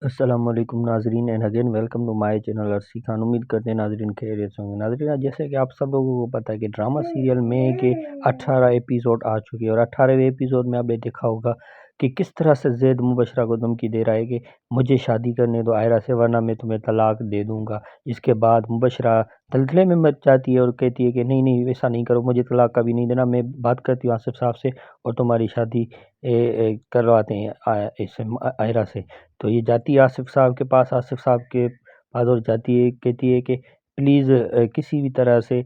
السلام علیکم ناظرین and again welcome to my channel Arsi Khan. امید کرتے ہیں ناظرین خیریت سے ہوں گے۔ ناظرین جیسے کہ آپ سب لوگوں کو پتہ ہے کہ ڈرامہ سیریل میں کے 18 ایپیسوڈ آ چکے ہیں، اور 18ویں ایپیسوڈ میں آپ نے دیکھا ہوگا کہ کس طرح سے زید مبشرہ کو دھمکی دے رہا ہے کہ مجھے شادی کرنے دو عائرہ سے، ورنہ میں تمہیں طلاق دے دوں گا۔ اس کے بعد مبشرہ دلدلے میں مچ جاتی ہے اور کہتی ہے کہ نہیں نہیں ایسا نہیں کرو، مجھے طلاق کبھی نہیں دینا، میں بات کرتی ہوں آصف صاحب سے اور تمہاری شادی کرواتے ہیں اس عائرہ سے۔ تو یہ جاتی ہے آصف صاحب کے پاس، آصف صاحب کے پاس، اور جاتی ہے کہتی ہے کہ پلیز کسی بھی طرح سے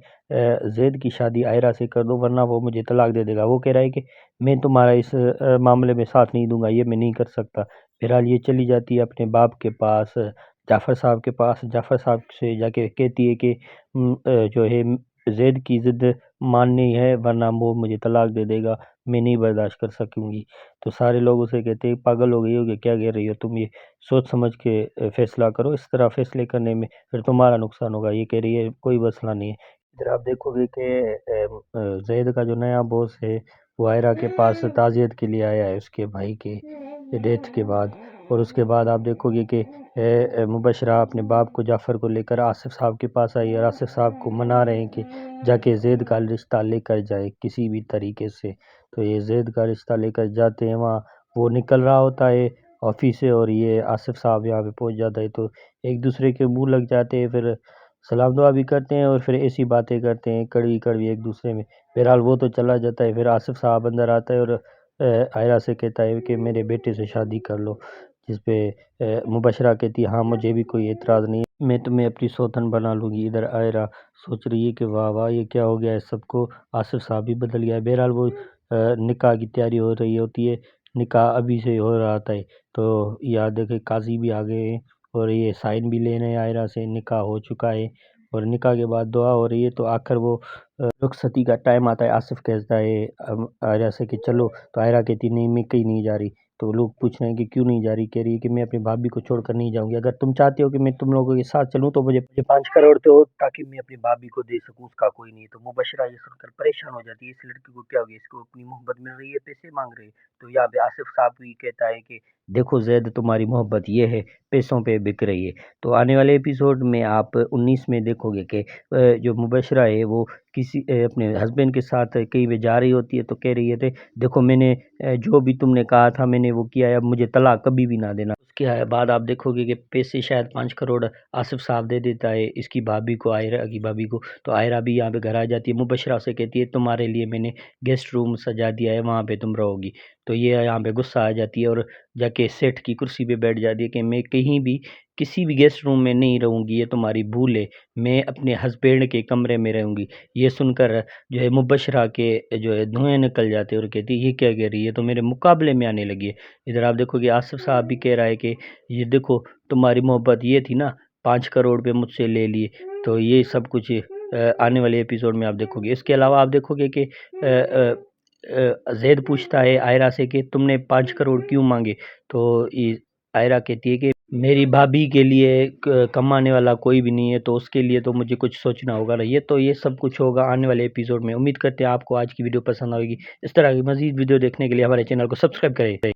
زید کی شادی عائرہ سے کر دو، ورنہ وہ مجھے طلاق دے دے گا۔ وہ کہہ رہا ہے کہ میں تمہارا اس معاملے میں ساتھ نہیں دوں گا، یہ میں نہیں کر سکتا۔ بہرحال یہ چلی جاتی ہے اپنے باپ کے پاس، جعفر صاحب کے پاس۔ جعفر صاحب سے جا کے کہتی ہے کہ جو ہے زید کی ضد ماننی ہے، ورنہ وہ مجھے طلاق دے دے گا، میں نہیں برداشت کر سکوں گی۔ تو سارے لوگ اسے کہتے ہیں پاگل ہو گئی ہو کہ کیا کہہ رہی ہو تم، یہ سوچ سمجھ کے فیصلہ کرو، اس طرح فیصلے کرنے میں پھر تمہارا نقصان ہوگا۔ یہ کہہ رہی ہے کوئی مسئلہ نہیں ہے۔ ادھر آپ دیکھو گے کہ زید کا جو نیا باس ہے وہ عائرہ کے پاس تعزیت کے لیے آیا ہے اس کے بھائی کے ڈیتھ کے بعد، اور اس کے بعد آپ دیکھو گے کہ مبشرہ اپنے باپ کو جعفر کو لے کر آصف صاحب کے پاس آئی، اور آصف صاحب کو منا رہے ہیں کہ جا کے زید کا رشتہ لے کر جائے کسی بھی طریقے سے۔ تو یہ زید کا رشتہ لے کر جاتے ہیں، وہاں وہ نکل رہا ہوتا ہے آفس سے، اور یہ آصف صاحب یہاں پہ پہنچ جاتا ہے، تو ایک دوسرے کے منہ لگ جاتے ہیں، پھر سلام دعا بھی کرتے ہیں اور پھر ایسی باتیں کرتے ہیں کڑوی کڑوی ایک دوسرے میں۔ بہرحال وہ تو چلا جاتا ہے، پھر آصف صاحب اندر آتا ہے اور عائرہ سے کہتا ہے کہ میرے بیٹے سے شادی کر لو، جس پہ مبشرہ کہتی ہے ہاں مجھے بھی کوئی اعتراض نہیں ہے، میں تمہیں اپنی سوتن بنا لوں گی۔ ادھر عائرہ سوچ رہی ہے کہ واہ واہ یہ کیا ہو گیا ہے، سب کو آصف صاحب بھی بدل گیا ہے۔ بہرحال وہ نکاح کی تیاری ہو رہی ہوتی ہے، نکاح ابھی سے ہو رہا تھا، تو یاد دیکھے قاضی بھی آ گئے ہیں اور یہ سائن بھی لینے عائرہ سے، نکاح ہو چکا ہے، اور نکاح کے بعد دعا ہو رہی ہے۔ تو آخر وہ رخصتی کا ٹائم آتا ہے، آصف کہتا ہے عائرہ سے کہ چلو، تو عائرہ کہتی نہیں میں کہیں نہیں جا رہی۔ تو لوگ پوچھ رہے ہیں کہ کیوں نہیں جا رہی، کہہ رہی ہے کہ میں اپنی بھابھی کو چھوڑ کر نہیں جاؤں گی، اگر تم چاہتے ہو کہ میں تم لوگوں کے ساتھ چلوں تو مجھے 5 کروڑ دو تاکہ میں اپنی بھابھی کو دے سکوں، اس کا کوئی نہیں ہے۔ تو مبشرہ یہ سن کر پریشان ہو جاتی ہے، اس لڑکی کو کیا ہو گیا، اس کو اپنی محبت مل رہی ہے، پیسے مانگ رہے ہیں۔ تو یہاں پہ آصف صاحب بھی کہتا ہے کہ دیکھو زید تمہاری محبت یہ ہے، پیسوں پہ بک رہی ہے۔ تو آنے والے ایپیسوڈ میں آپ 19 میں دیکھو گے کہ جو مبشرہ ہے وہ کسی اپنے ہسبینڈ کے ساتھ کہیں پہ جا رہی ہوتی ہے، تو کہہ رہی ہے دیکھو میں نے جو بھی تم نے کہا تھا میں نے وہ کیا ہے، اب مجھے طلاق کبھی بھی نہ دینا۔ اس کے بعد آپ دیکھو گے کہ پیسے شاید 5 کروڑ آصف صاحب دے دیتا ہے اس کی بھابھی کو، عائرہ کی بھابھی کو۔ تو عائرہ بھی یہاں پہ گھر آ جاتی ہے، مبشرہ سے کہتی ہے تمہارے لیے میں نے گیسٹ روم سجا دیا ہے، وہاں پہ تم رہو گی۔ تو یہ یہاں پہ غصہ آ جاتی ہے اور جا کے سیٹ کی کرسی پہ بیٹھ جاتی ہے کہ میں کہیں بھی کسی بھی گیسٹ روم میں نہیں رہوں گی، یہ تمہاری بھول ہے، میں اپنے ہسبینڈ کے کمرے میں رہوں گی۔ یہ سن کر جو ہے مبشرہ کے جو ہے دھوئیں نکل جاتے اور کہتی ہے یہ کیا کہہ رہی ہے، یہ تو میرے مقابلے میں آنے لگی ہے۔ ادھر آپ دیکھو کہ آصف صاحب بھی کہہ رہا ہے کہ یہ دیکھو تمہاری محبت یہ تھی نا، 5 کروڑ پہ مجھ سے لے لیے۔ تو یہ سب کچھ آنے والے ایپیسوڈ میں آپ دیکھو گے۔ اس کے علاوہ آپ دیکھو گے کہ زید پوچھتا ہے عائرہ سے کہ تم نے 5 کروڑ کیوں مانگے، تو عائرہ کہتی ہے کہ میری بھابھی کے لیے کمانے والا کوئی بھی نہیں ہے، تو اس کے لیے تو مجھے کچھ سوچنا ہوگا نا۔ یہ سب کچھ ہوگا آنے والے ایپیسوڈ میں۔ امید کرتے ہیں آپ کو آج کی ویڈیو پسند آئے گی۔ اس طرح کی مزید ویڈیو دیکھنے کے لیے ہمارے چینل کو سبسکرائب کریں۔